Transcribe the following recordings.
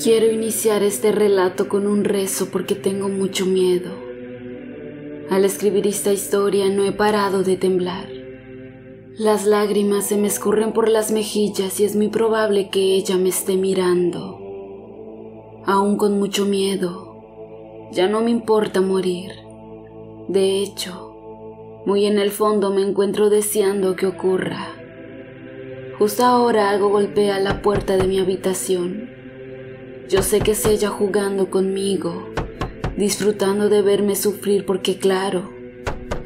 Quiero iniciar este relato con un rezo porque tengo mucho miedo. Al escribir esta historia no he parado de temblar. Las lágrimas se me escurren por las mejillas y es muy probable que ella me esté mirando. Aún con mucho miedo, ya no me importa morir. De hecho, muy en el fondo me encuentro deseando que ocurra. Justo ahora algo golpea la puerta de mi habitación. Yo sé que es ella jugando conmigo, disfrutando de verme sufrir porque claro,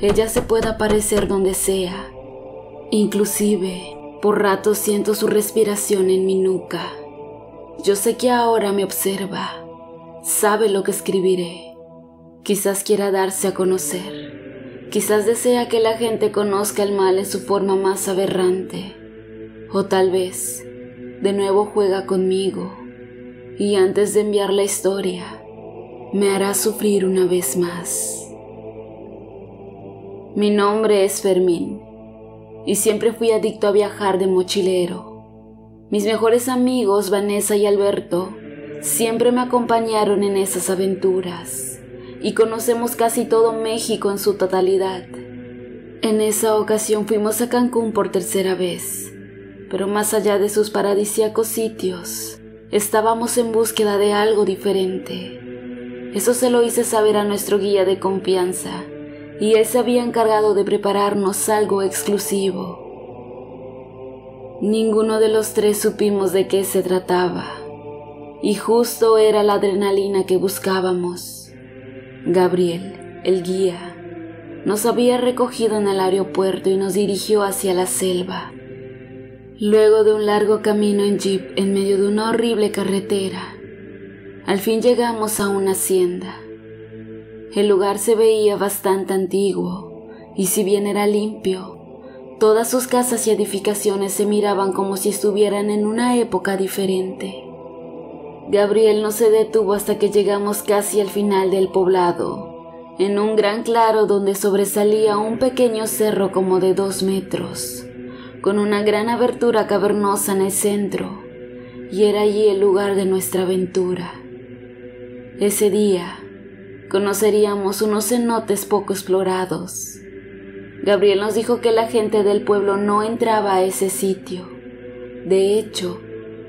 ella se puede aparecer donde sea. Inclusive, por ratos siento su respiración en mi nuca. Yo sé que ahora me observa, sabe lo que escribiré. Quizás quiera darse a conocer, quizás desea que la gente conozca el mal en su forma más aberrante. O tal vez, de nuevo juega conmigo. Y antes de enviar la historia, me hará sufrir una vez más. Mi nombre es Fermín, y siempre fui adicto a viajar de mochilero. Mis mejores amigos, Vanessa y Alberto, siempre me acompañaron en esas aventuras, y conocemos casi todo México en su totalidad. En esa ocasión fuimos a Cancún por tercera vez, pero más allá de sus paradisíacos sitios, estábamos en búsqueda de algo diferente. Eso se lo hice saber a nuestro guía de confianza, y él se había encargado de prepararnos algo exclusivo. Ninguno de los tres supimos de qué se trataba, y justo era la adrenalina que buscábamos. Gabriel, el guía, nos había recogido en el aeropuerto y nos dirigió hacia la selva. Luego de un largo camino en jeep en medio de una horrible carretera, al fin llegamos a una hacienda. El lugar se veía bastante antiguo y si bien era limpio, todas sus casas y edificaciones se miraban como si estuvieran en una época diferente. Gabriel no se detuvo hasta que llegamos casi al final del poblado, en un gran claro donde sobresalía un pequeño cerro como de 2 metros. Con una gran abertura cavernosa en el centro, y era allí el lugar de nuestra aventura. Ese día, conoceríamos unos cenotes poco explorados. Gabriel nos dijo que la gente del pueblo no entraba a ese sitio. De hecho,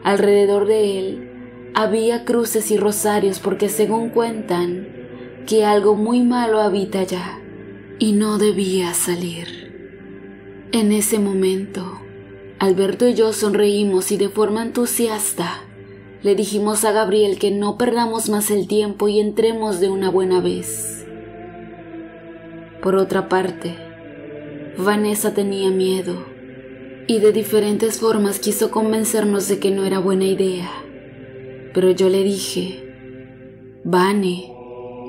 alrededor de él había cruces y rosarios porque según cuentan, que algo muy malo habita allá, y no debía salir. En ese momento, Alberto y yo sonreímos y de forma entusiasta le dijimos a Gabriel que no perdamos más el tiempo y entremos de una buena vez. Por otra parte, Vanessa tenía miedo y de diferentes formas quiso convencernos de que no era buena idea. Pero yo le dije, Vane,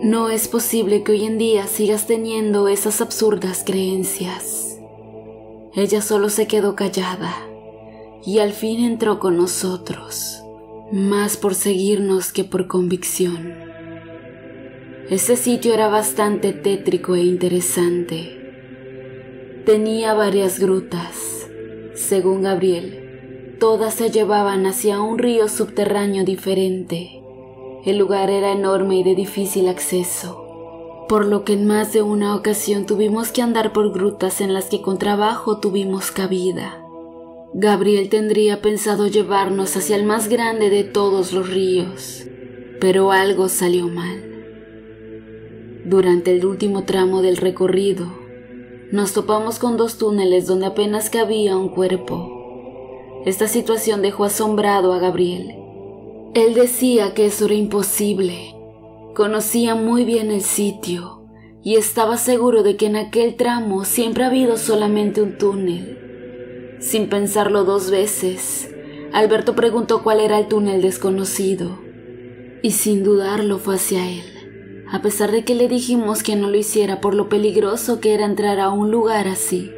no es posible que hoy en día sigas teniendo esas absurdas creencias. Ella solo se quedó callada y al fin entró con nosotros, más por seguirnos que por convicción. Ese sitio era bastante tétrico e interesante. Tenía varias grutas. Según Gabriel, todas se llevaban hacia un río subterráneo diferente. El lugar era enorme y de difícil acceso, por lo que en más de una ocasión tuvimos que andar por grutas en las que con trabajo tuvimos cabida. Gabriel tendría pensado llevarnos hacia el más grande de todos los ríos, pero algo salió mal. Durante el último tramo del recorrido, nos topamos con 2 túneles donde apenas cabía un cuerpo. Esta situación dejó asombrado a Gabriel. Él decía que eso era imposible. Conocía muy bien el sitio y estaba seguro de que en aquel tramo siempre ha habido solamente un túnel. Sin pensarlo 2 veces, Alberto preguntó cuál era el túnel desconocido y sin dudarlo fue hacia él, a pesar de que le dijimos que no lo hiciera por lo peligroso que era entrar a un lugar así.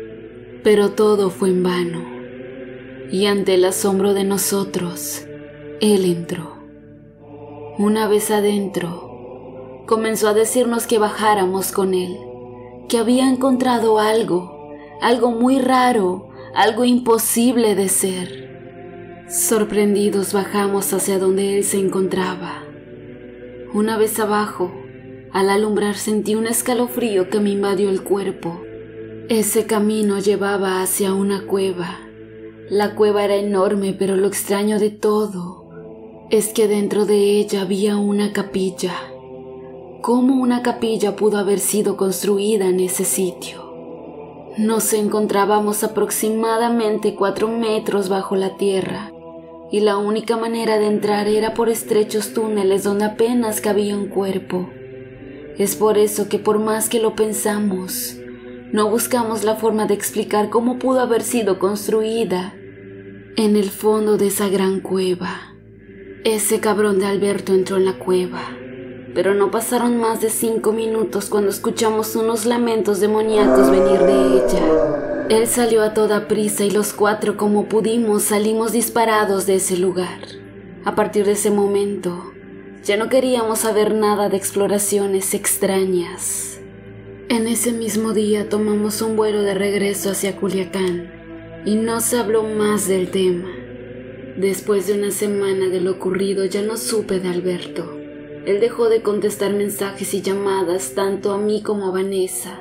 Pero todo fue en vano y ante el asombro de nosotros, él entró. Una vez adentro, comenzó a decirnos que bajáramos con él, que había encontrado algo muy raro, algo imposible de ser. Sorprendidos bajamos hacia donde él se encontraba. Una vez abajo, al alumbrar sentí un escalofrío que me invadió el cuerpo. Ese camino llevaba hacia una cueva. La cueva era enorme, pero lo extraño de todo es que dentro de ella había una capilla. ¿Cómo una capilla pudo haber sido construida en ese sitio? Nos encontrábamos aproximadamente 4 metros bajo la tierra, y la única manera de entrar era por estrechos túneles donde apenas cabía un cuerpo. Es por eso que por más que lo pensamos, no buscamos la forma de explicar cómo pudo haber sido construida en el fondo de esa gran cueva. Ese cabrón de Alberto entró en la cueva, pero no pasaron más de 5 minutos cuando escuchamos unos lamentos demoníacos venir de ella. Él salió a toda prisa y los 4, como pudimos, salimos disparados de ese lugar. A partir de ese momento, ya no queríamos saber nada de exploraciones extrañas. En ese mismo día tomamos un vuelo de regreso hacia Culiacán y no se habló más del tema. Después de una semana de lo ocurrido ya no supe de Alberto. Él dejó de contestar mensajes y llamadas tanto a mí como a Vanessa.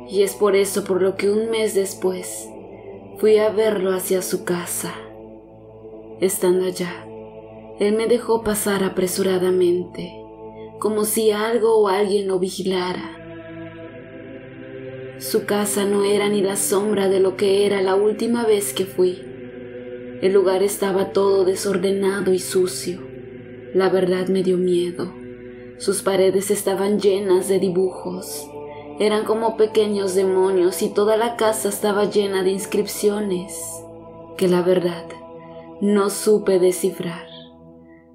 Y es por eso por lo que un mes después fui a verlo hacia su casa. Estando allá, él me dejó pasar apresuradamente, como si algo o alguien lo vigilara. Su casa no era ni la sombra de lo que era la última vez que fui. El lugar estaba todo desordenado y sucio. La verdad me dio miedo. Sus paredes estaban llenas de dibujos. Eran como pequeños demonios y toda la casa estaba llena de inscripciones que la verdad no supe descifrar.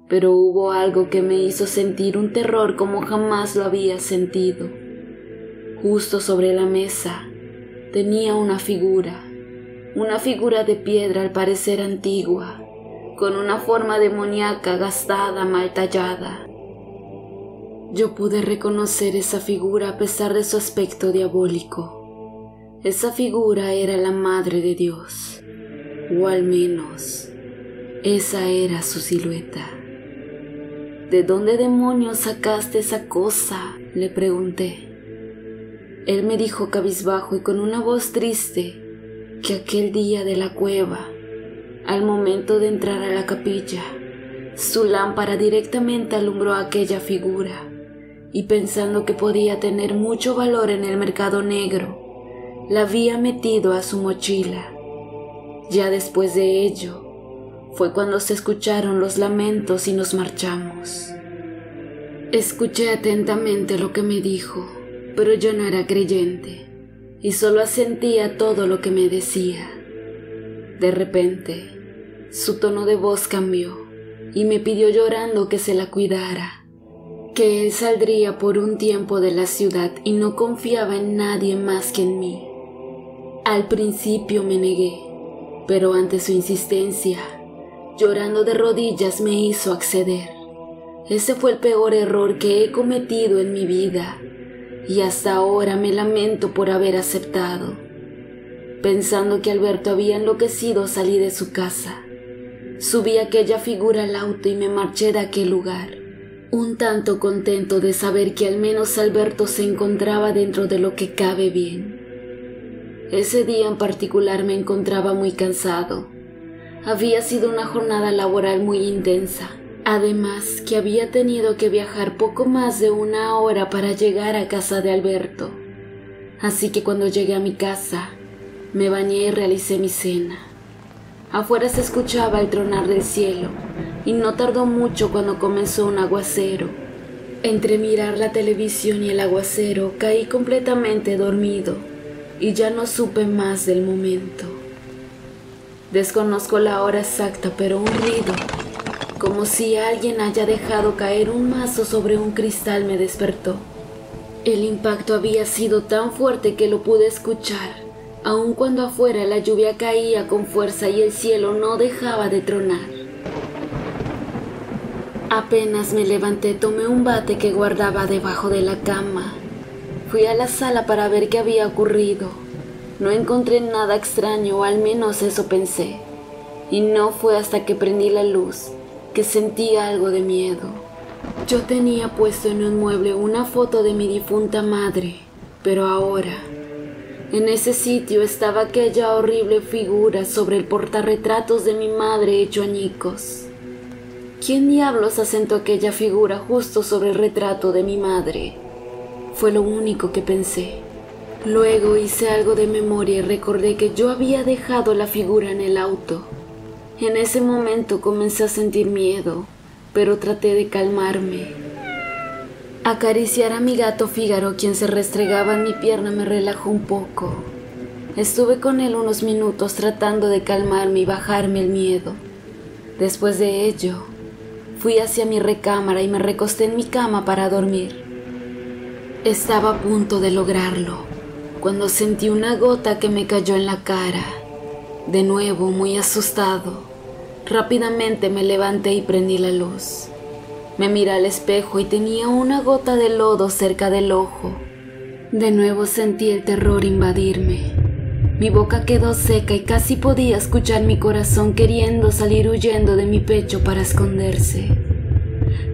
Pero hubo algo que me hizo sentir un terror como jamás lo había sentido. Justo sobre la mesa tenía una figura de piedra al parecer antigua, con una forma demoníaca gastada, mal tallada. Yo pude reconocer esa figura a pesar de su aspecto diabólico. Esa figura era la Madre de Dios, o al menos esa era su silueta. ¿De dónde demonios sacaste esa cosa?, le pregunté. Él me dijo cabizbajo y con una voz triste que aquel día de la cueva, al momento de entrar a la capilla, su lámpara directamente alumbró a aquella figura, y pensando que podía tener mucho valor en el mercado negro, la había metido a su mochila. Ya después de ello, fue cuando se escucharon los lamentos y nos marchamos. Escuché atentamente lo que me dijo, pero yo no era creyente, y solo asentía todo lo que me decía. De repente, su tono de voz cambió, y me pidió llorando que se la cuidara, que él saldría por un tiempo de la ciudad y no confiaba en nadie más que en mí. Al principio me negué, pero ante su insistencia, llorando de rodillas me hizo acceder. Ese fue el peor error que he cometido en mi vida, y hasta ahora me lamento por haber aceptado. Pensando que Alberto había enloquecido, salí de su casa. Subí aquella figura al auto y me marché de aquel lugar, un tanto contento de saber que al menos Alberto se encontraba dentro de lo que cabe bien. Ese día en particular me encontraba muy cansado. Había sido una jornada laboral muy intensa, además que había tenido que viajar poco más de 1 hora para llegar a casa de Alberto. Así que cuando llegué a mi casa, me bañé y realicé mi cena. Afuera se escuchaba el tronar del cielo, y no tardó mucho cuando comenzó un aguacero. Entre mirar la televisión y el aguacero, caí completamente dormido, y ya no supe más del momento. Desconozco la hora exacta, pero un ruido, como si alguien haya dejado caer un mazo sobre un cristal, me despertó. El impacto había sido tan fuerte que lo pude escuchar, aun cuando afuera la lluvia caía con fuerza y el cielo no dejaba de tronar. Apenas me levanté, tomé un bate que guardaba debajo de la cama. Fui a la sala para ver qué había ocurrido. No encontré nada extraño, o al menos eso pensé. y no fue hasta que prendí la luz que sentí algo de miedo. Yo tenía puesto en un mueble una foto de mi difunta madre, pero ahora, en ese sitio estaba aquella horrible figura sobre el portarretratos de mi madre hecho añicos. ¿Quién diablos asentó aquella figura justo sobre el retrato de mi madre? Fue lo único que pensé. Luego hice algo de memoria y recordé que yo había dejado la figura en el auto. En ese momento comencé a sentir miedo, pero traté de calmarme. Acariciar a mi gato Fígaro, quien se restregaba en mi pierna, me relajó un poco. Estuve con él unos minutos tratando de calmarme y bajarme el miedo. Después de ello, fui hacia mi recámara y me recosté en mi cama para dormir. Estaba a punto de lograrlo, cuando sentí una gota que me cayó en la cara. De nuevo, muy asustado, rápidamente me levanté y prendí la luz. Me miré al espejo y tenía una gota de lodo cerca del ojo. De nuevo sentí el terror invadirme. Mi boca quedó seca y casi podía escuchar mi corazón queriendo salir huyendo de mi pecho para esconderse.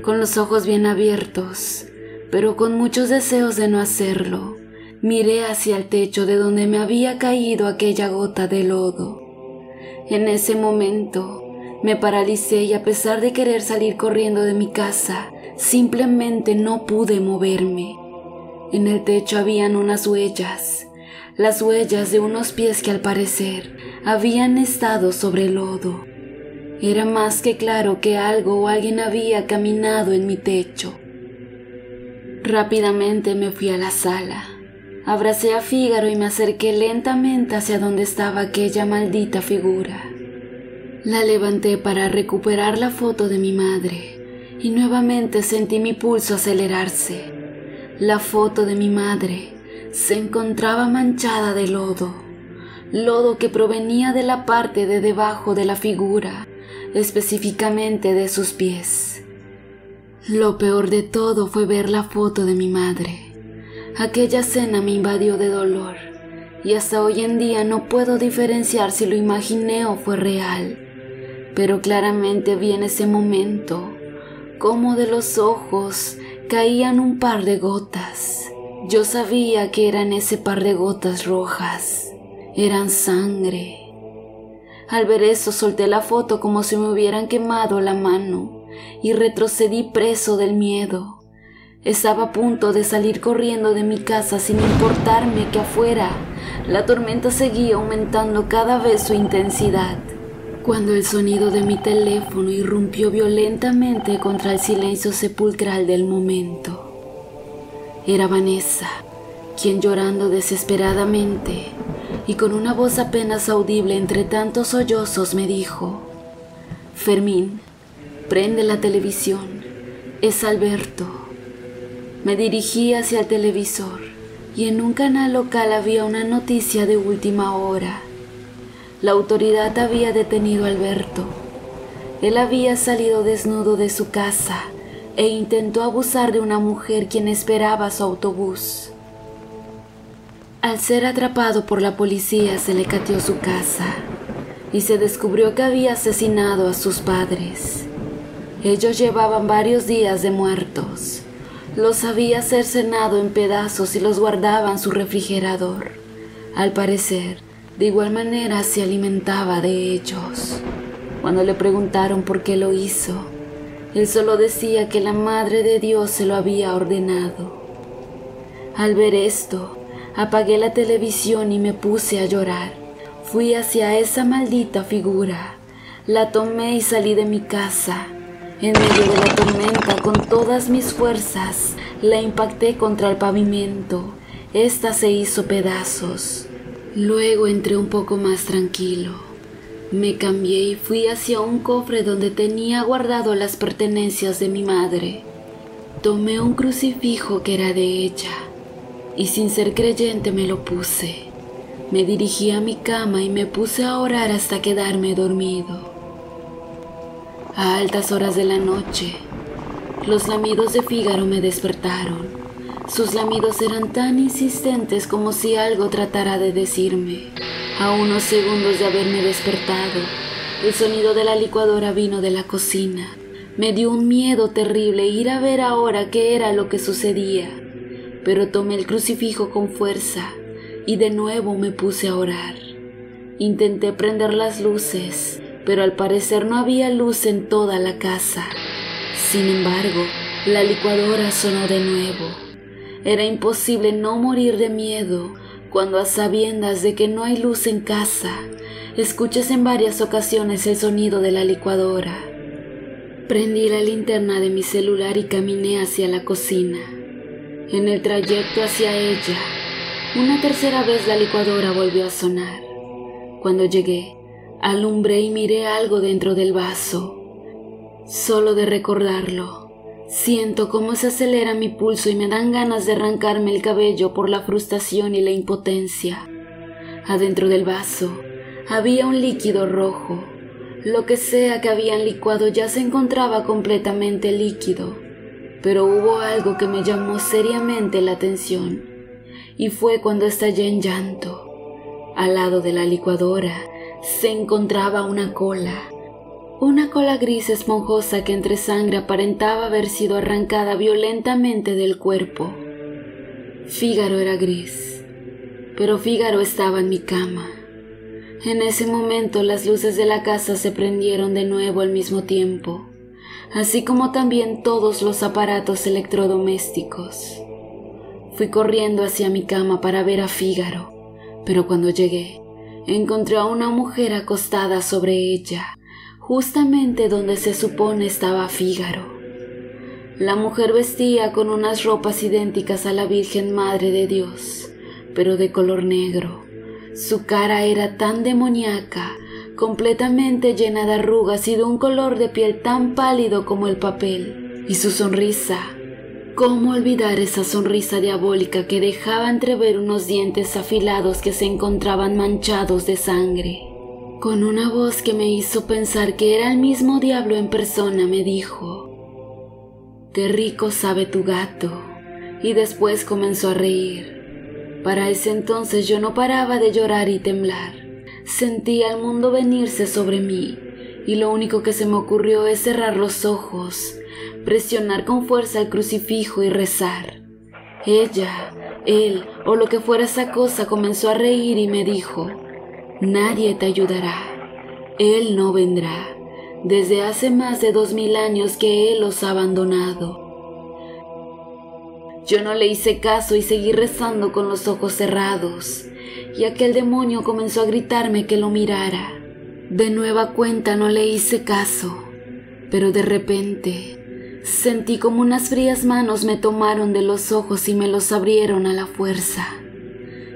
Con los ojos bien abiertos, pero con muchos deseos de no hacerlo, miré hacia el techo de donde me había caído aquella gota de lodo. En ese momento, me paralicé y a pesar de querer salir corriendo de mi casa, simplemente no pude moverme. En el techo habían unas huellas, las huellas de unos pies que al parecer habían estado sobre el lodo. Era más que claro que algo o alguien había caminado en mi techo. Rápidamente me fui a la sala. Abracé a Fígaro y me acerqué lentamente hacia donde estaba aquella maldita figura. La levanté para recuperar la foto de mi madre y nuevamente sentí mi pulso acelerarse. La foto de mi madre se encontraba manchada de lodo, lodo que provenía de la parte de debajo de la figura, específicamente de sus pies. Lo peor de todo fue ver la foto de mi madre. Aquella escena me invadió de dolor y hasta hoy en día no puedo diferenciar si lo imaginé o fue real. Pero claramente vi en ese momento cómo de los ojos caían un par de gotas. Yo sabía que eran ese par de gotas rojas. Eran sangre. Al ver eso solté la foto como si me hubieran quemado la mano y retrocedí preso del miedo. Estaba a punto de salir corriendo de mi casa sin importarme que afuera la tormenta seguía aumentando cada vez su intensidad. Cuando el sonido de mi teléfono irrumpió violentamente contra el silencio sepulcral del momento. Era Vanessa, quien llorando desesperadamente y con una voz apenas audible entre tantos sollozos me dijo: «Fermín, prende la televisión, es Alberto». Me dirigí hacia el televisor y en un canal local había una noticia de última hora. La autoridad había detenido a Alberto. Él había salido desnudo de su casa e intentó abusar de una mujer quien esperaba su autobús. Al ser atrapado por la policía se le cateó su casa y se descubrió que había asesinado a sus padres. Ellos llevaban varios días de muertos. Los había cercenado en pedazos y los guardaba en su refrigerador. Al parecer, de igual manera se alimentaba de ellos. Cuando le preguntaron por qué lo hizo, él solo decía que la Madre de Dios se lo había ordenado. Al ver esto, apagué la televisión y me puse a llorar. Fui hacia esa maldita figura, la tomé y salí de mi casa. En medio de la tormenta, con todas mis fuerzas, la impacté contra el pavimento. Esta se hizo pedazos. Luego entré un poco más tranquilo. Me cambié y fui hacia un cofre donde tenía guardado las pertenencias de mi madre. Tomé un crucifijo que era de ella y sin ser creyente me lo puse. Me dirigí a mi cama y me puse a orar hasta quedarme dormido. A altas horas de la noche, los lamidos de Fígaro me despertaron. Sus lamidos eran tan insistentes como si algo tratara de decirme. A unos segundos de haberme despertado, El sonido de la licuadora vino de la cocina. Me dio un miedo terrible ir a ver ahora qué era lo que sucedía, pero tomé el crucifijo con fuerza y de nuevo me puse a orar. Intenté prender las luces, pero al parecer no había luz en toda la casa. Sin embargo, la licuadora sonó de nuevo. Era imposible no morir de miedo cuando, a sabiendas de que no hay luz en casa, escuchas en varias ocasiones el sonido de la licuadora. Prendí la linterna de mi celular y caminé hacia la cocina. En el trayecto hacia ella, una tercera vez la licuadora volvió a sonar. Cuando llegué, alumbré y miré algo dentro del vaso. Solo de recordarlo, siento cómo se acelera mi pulso y me dan ganas de arrancarme el cabello por la frustración y la impotencia. Adentro del vaso había un líquido rojo. Lo que sea que habían licuado ya se encontraba completamente líquido, pero hubo algo que me llamó seriamente la atención, y fue cuando estallé en llanto. Al lado de la licuadora se encontraba una cola gris esponjosa que entre sangre aparentaba haber sido arrancada violentamente del cuerpo. Fígaro era gris, pero Fígaro estaba en mi cama. En ese momento las luces de la casa se prendieron de nuevo al mismo tiempo, así como también todos los aparatos electrodomésticos. Fui corriendo hacia mi cama para ver a Fígaro, pero cuando llegué, encontré a una mujer acostada sobre ella, justamente donde se supone estaba Fígaro. La mujer vestía con unas ropas idénticas a la Virgen Madre de Dios, pero de color negro. Su cara era tan demoníaca, completamente llena de arrugas y de un color de piel tan pálido como el papel. Y su sonrisa, ¿cómo olvidar esa sonrisa diabólica que dejaba entrever unos dientes afilados que se encontraban manchados de sangre? Con una voz que me hizo pensar que era el mismo diablo en persona, me dijo: «Qué rico sabe tu gato», y después comenzó a reír. Para ese entonces yo no paraba de llorar y temblar. Sentía el mundo venirse sobre mí, y lo único que se me ocurrió es cerrar los ojos, presionar con fuerza el crucifijo y rezar. Ella, él o lo que fuera esa cosa comenzó a reír y me dijo: «Nadie te ayudará, él no vendrá. Desde hace más de 2000 años que él los ha abandonado». Yo no le hice caso y seguí rezando con los ojos cerrados, y aquel demonio comenzó a gritarme que lo mirara. De nueva cuenta no le hice caso, pero de repente sentí como unas frías manos me tomaron de los ojos y me los abrieron a la fuerza.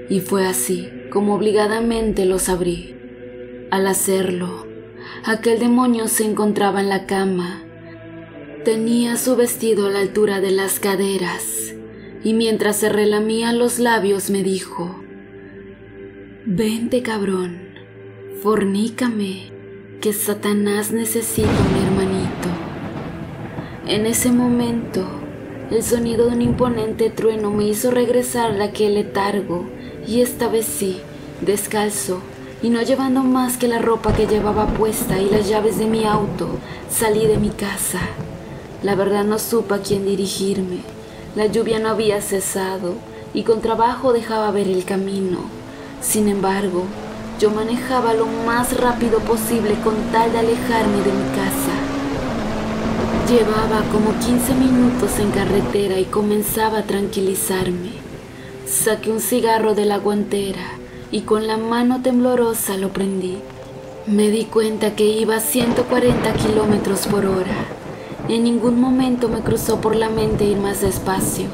Y fue así como obligadamente los abrí. Al hacerlo, aquel demonio se encontraba en la cama. Tenía su vestido a la altura de las caderas, y mientras se relamía los labios me dijo: «Vente, cabrón, fornícame, que Satanás necesita un hermanito». En ese momento, el sonido de un imponente trueno me hizo regresar de aquel letargo, y esta vez sí, descalzo, y no llevando más que la ropa que llevaba puesta y las llaves de mi auto, salí de mi casa. La verdad no supe a quién dirigirme. La lluvia no había cesado y con trabajo dejaba ver el camino. Sin embargo, yo manejaba lo más rápido posible con tal de alejarme de mi casa. Llevaba como 15 minutos en carretera y comenzaba a tranquilizarme. Saqué un cigarro de la guantera y con la mano temblorosa lo prendí. Me di cuenta que iba a 140 kilómetros por hora. En ningún momento me cruzó por la mente ir más despacio.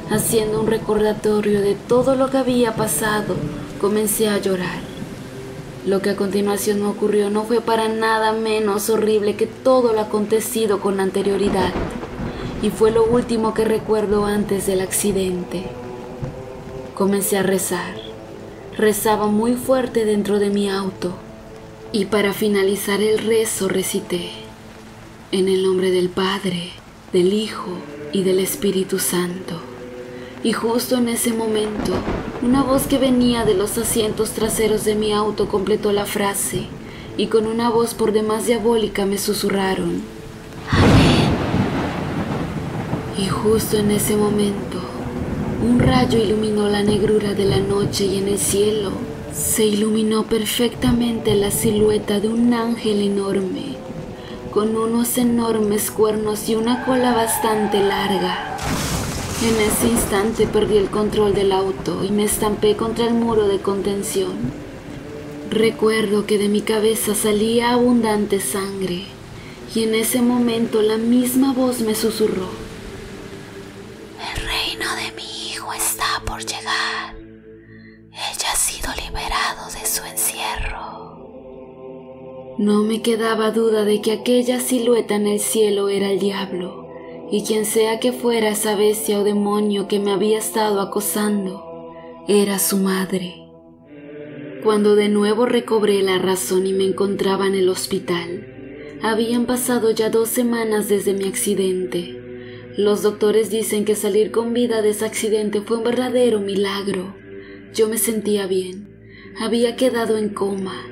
Haciendo un recordatorio de todo lo que había pasado, comencé a llorar. Lo que a continuación me ocurrió no fue para nada menos horrible que todo lo acontecido con anterioridad, y fue lo último que recuerdo antes del accidente. Comencé a rezar. Rezaba muy fuerte dentro de mi auto, y para finalizar el rezo recité: «En el nombre del Padre, del Hijo y del Espíritu Santo». Y justo en ese momento, una voz que venía de los asientos traseros de mi auto completó la frase, y con una voz por demás diabólica me susurraron: y justo en ese momento, un rayo iluminó la negrura de la noche y en el cielo se iluminó perfectamente la silueta de un ángel enorme, con unos enormes cuernos y una cola bastante larga. En ese instante perdí el control del auto y me estampé contra el muro de contención. Recuerdo que de mi cabeza salía abundante sangre y en ese momento la misma voz me susurró: de mi hijo está por llegar. Ella ha sido liberado de su encierro. No me quedaba duda de que aquella silueta en el cielo era el diablo, y quien sea que fuera esa bestia o demonio que me había estado acosando, era su madre. Cuando de nuevo recobré la razón y me encontraba en el hospital, habían pasado ya 2 semanas desde mi accidente. Los doctores dicen que salir con vida de ese accidente fue un verdadero milagro. Yo me sentía bien, había quedado en coma,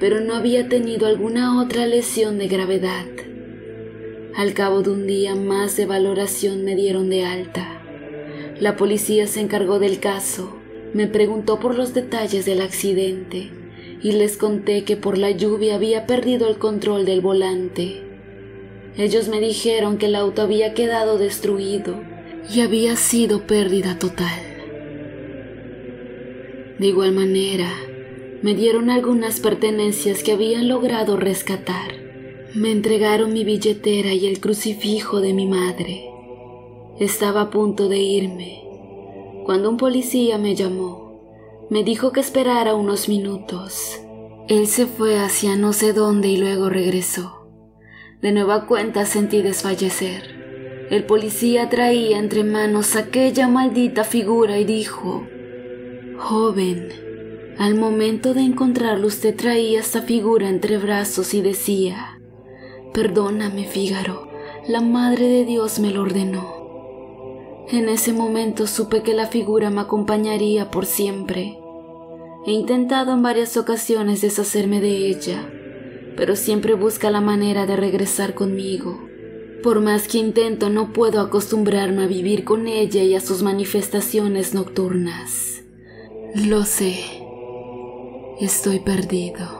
pero no había tenido alguna otra lesión de gravedad. Al cabo de un día más de valoración me dieron de alta. La policía se encargó del caso, me preguntó por los detalles del accidente y les conté que por la lluvia había perdido el control del volante. Ellos me dijeron que el auto había quedado destruido y había sido pérdida total. De igual manera, me dieron algunas pertenencias que habían logrado rescatar. Me entregaron mi billetera y el crucifijo de mi madre. Estaba a punto de irme, cuando un policía me llamó. Me dijo que esperara unos minutos. Él se fue hacia no sé dónde y luego regresó. De nueva cuenta sentí desfallecer. El policía traía entre manos aquella maldita figura y dijo: joven, al momento de encontrarlo usted traía esta figura entre brazos y decía: perdóname, Fígaro, la Madre de Dios me lo ordenó. En ese momento supe que la figura me acompañaría por siempre. He intentado en varias ocasiones deshacerme de ella, pero siempre busca la manera de regresar conmigo. Por más que intento, no puedo acostumbrarme a vivir con ella y a sus manifestaciones nocturnas. Lo sé, estoy perdido.